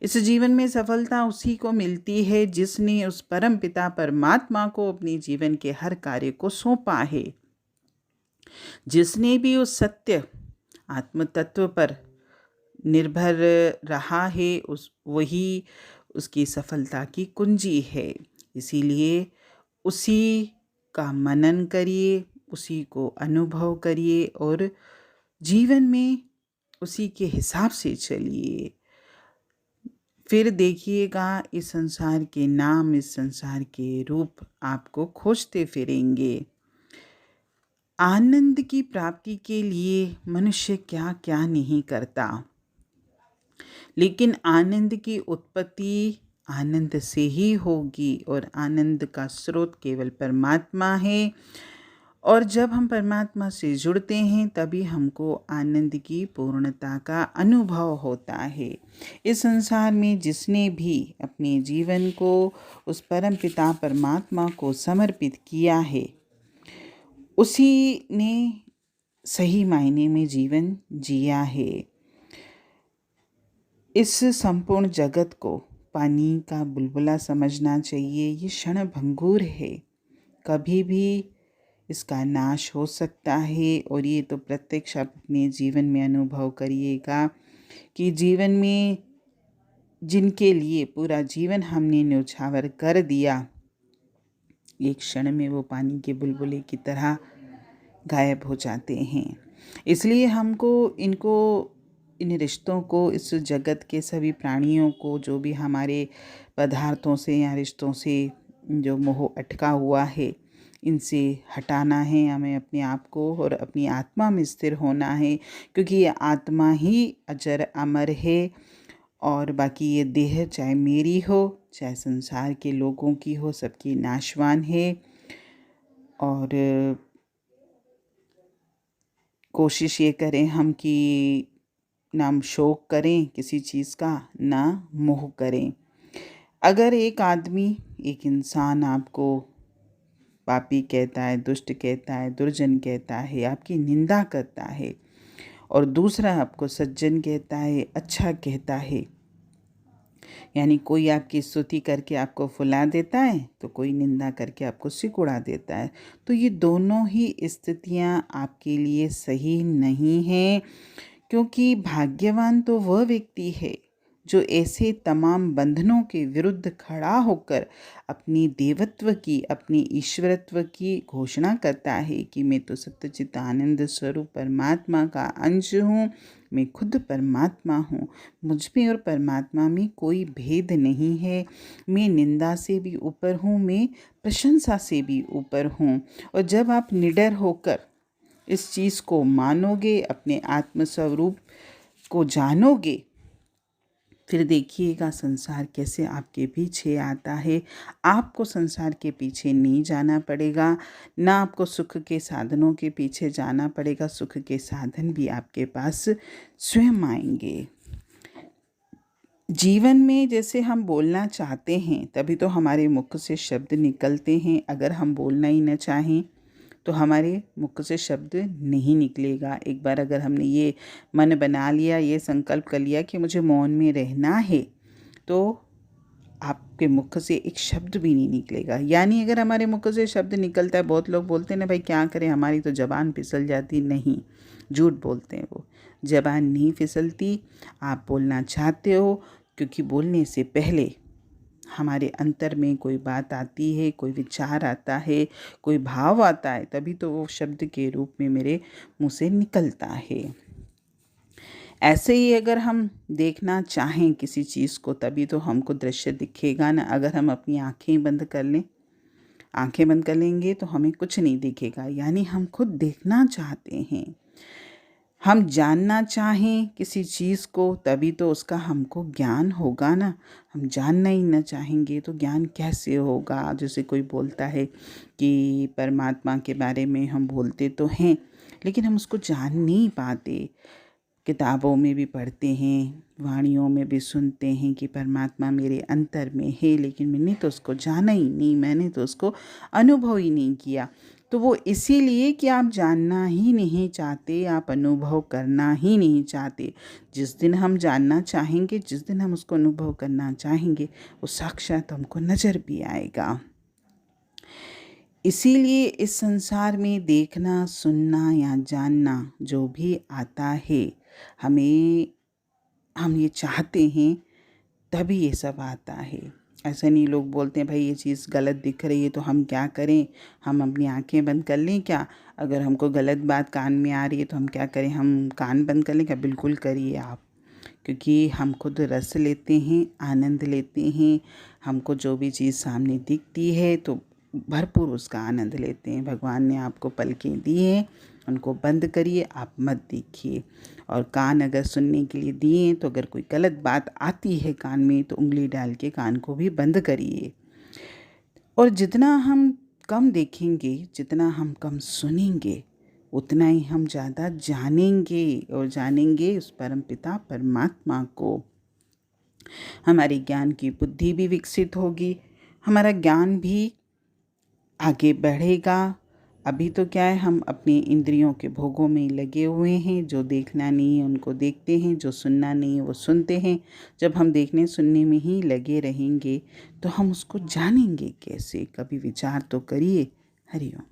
इस जीवन में सफलता उसी को मिलती है जिसने उस परम पिता परमात्मा को अपने जीवन के हर कार्य को सौंपा है। जिसने भी उस सत्य आत्म तत्व पर निर्भर रहा है, वही उसकी सफलता की कुंजी है। इसीलिए उसी का मनन करिए, उसी को अनुभव करिए और जीवन में उसी के हिसाब से चलिए। फिर देखिएगा इस संसार के नाम, इस संसार के रूप आपको खोजते फिरेंगे। आनंद की प्राप्ति के लिए मनुष्य क्या क्या नहीं करता, लेकिन आनंद की उत्पत्ति आनंद से ही होगी और आनंद का स्रोत केवल परमात्मा है। और जब हम परमात्मा से जुड़ते हैं तभी हमको आनंद की पूर्णता का अनुभव होता है। इस संसार में जिसने भी अपने जीवन को उस परम पिता परमात्मा को समर्पित किया है, उसी ने सही मायने में जीवन जिया है। इस संपूर्ण जगत को पानी का बुलबुला समझना चाहिए। ये क्षण भंगुर है, कभी भी इसका नाश हो सकता है। और ये तो प्रत्यक्ष आप अपने जीवन में अनुभव करिएगा कि जीवन में जिनके लिए पूरा जीवन हमने न्यौछावर कर दिया, एक क्षण में वो पानी के बुलबुले की तरह गायब हो जाते हैं। इसलिए हमको इन रिश्तों को, इस जगत के सभी प्राणियों को, जो भी हमारे पदार्थों से या रिश्तों से जो मोह अटका हुआ है, इनसे हटाना है। हमें अपने आप को और अपनी आत्मा में स्थिर होना है, क्योंकि ये आत्मा ही अजर अमर है और बाकी ये देह चाहे मेरी हो चाहे संसार के लोगों की हो, सबकी नाशवान है। और कोशिश ये करें हम कि ना शौक करें किसी चीज़ का, ना मोह करें। अगर एक आदमी, एक इंसान आपको पापी कहता है, दुष्ट कहता है, दुर्जन कहता है, आपकी निंदा करता है, और दूसरा आपको सज्जन कहता है, अच्छा कहता है, यानी कोई आपकी स्तुति करके आपको फुला देता है तो कोई निंदा करके आपको सिकुड़ा देता है, तो ये दोनों ही स्थितियाँ आपके लिए सही नहीं हैं। क्योंकि भाग्यवान तो वह व्यक्ति है जो ऐसे तमाम बंधनों के विरुद्ध खड़ा होकर अपनी देवत्व की, अपनी ईश्वरत्व की घोषणा करता है कि मैं तो सच्चित आनंद स्वरूप परमात्मा का अंश हूँ, मैं खुद परमात्मा हूँ, मुझ में और परमात्मा में कोई भेद नहीं है, मैं निंदा से भी ऊपर हूँ, मैं प्रशंसा से भी ऊपर हूँ। और जब आप निडर होकर इस चीज़ को मानोगे, अपने आत्मस्वरूप को जानोगे, फिर देखिएगा संसार कैसे आपके पीछे आता है। आपको संसार के पीछे नहीं जाना पड़ेगा, ना आपको सुख के साधनों के पीछे जाना पड़ेगा, सुख के साधन भी आपके पास स्वयं आएंगे। जीवन में जैसे हम बोलना चाहते हैं तभी तो हमारे मुख से शब्द निकलते हैं। अगर हम बोलना ही न चाहें तो हमारे मुख से शब्द नहीं निकलेगा। एक बार अगर हमने ये मन बना लिया, ये संकल्प कर लिया कि मुझे मौन में रहना है, तो आपके मुख से एक शब्द भी नहीं निकलेगा। यानी अगर हमारे मुख से शब्द निकलता है, बहुत लोग बोलते हैं ना भाई क्या करें, हमारी तो ज़बान फिसल जाती, नहीं, झूठ बोलते हैं वो। ज़बान नहीं फिसलती, आप बोलना चाहते हो, क्योंकि बोलने से पहले हमारे अंतर में कोई बात आती है, कोई विचार आता है, कोई भाव आता है, तभी तो वो शब्द के रूप में मेरे मुंह से निकलता है। ऐसे ही अगर हम देखना चाहें किसी चीज़ को तभी तो हमको दृश्य दिखेगा ना। अगर हम अपनी आँखें बंद कर लें, आँखें बंद कर लेंगे तो हमें कुछ नहीं दिखेगा। यानी हम खुद देखना चाहते हैं, हम जानना चाहें किसी चीज़ को तभी तो उसका हमको ज्ञान होगा ना। हम जानना ही न चाहेंगे तो ज्ञान कैसे होगा। जैसे कोई बोलता है कि परमात्मा के बारे में हम बोलते तो हैं लेकिन हम उसको जान नहीं पाते। किताबों में भी पढ़ते हैं, वाणियों में भी सुनते हैं कि परमात्मा मेरे अंतर में है, लेकिन मैंने तो उसको जाना ही नहीं, मैंने तो उसको अनुभव ही नहीं किया। तो वो इसीलिए कि आप जानना ही नहीं चाहते, आप अनुभव करना ही नहीं चाहते। जिस दिन हम जानना चाहेंगे, जिस दिन हम उसको अनुभव करना चाहेंगे, वो साक्षात हमको नज़र भी आएगा। इसीलिए इस संसार में देखना, सुनना या जानना जो भी आता है, हम ये चाहते हैं तभी ये सब आता है। ऐसा नहीं, लोग बोलते हैं भाई ये चीज़ गलत दिख रही है तो हम क्या करें, हम अपनी आंखें बंद कर लें क्या? अगर हमको गलत बात कान में आ रही है तो हम क्या करें, हम कान बंद कर लें क्या? बिल्कुल करिए आप, क्योंकि हम खुद रस लेते हैं, आनंद लेते हैं। हमको जो भी चीज़ सामने दिखती है तो भरपूर उसका आनंद लेते हैं। भगवान ने आपको पलकें दी हैं, उनको बंद करिए, आप मत देखिए। और कान अगर सुनने के लिए दिए हैं तो अगर कोई गलत बात आती है कान में तो उंगली डाल के कान को भी बंद करिए। और जितना हम कम देखेंगे, जितना हम कम सुनेंगे, उतना ही हम ज़्यादा जानेंगे, और जानेंगे उस परमपिता परमात्मा को। हमारी ज्ञान की बुद्धि भी विकसित होगी, हमारा ज्ञान भी आगे बढ़ेगा। अभी तो क्या है, हम अपनी इंद्रियों के भोगों में लगे हुए हैं। जो देखना नहीं है उनको देखते हैं, जो सुनना नहीं है वो सुनते हैं। जब हम देखने सुनने में ही लगे रहेंगे तो हम उसको जानेंगे कैसे? कभी विचार तो करिए। हरि ओम।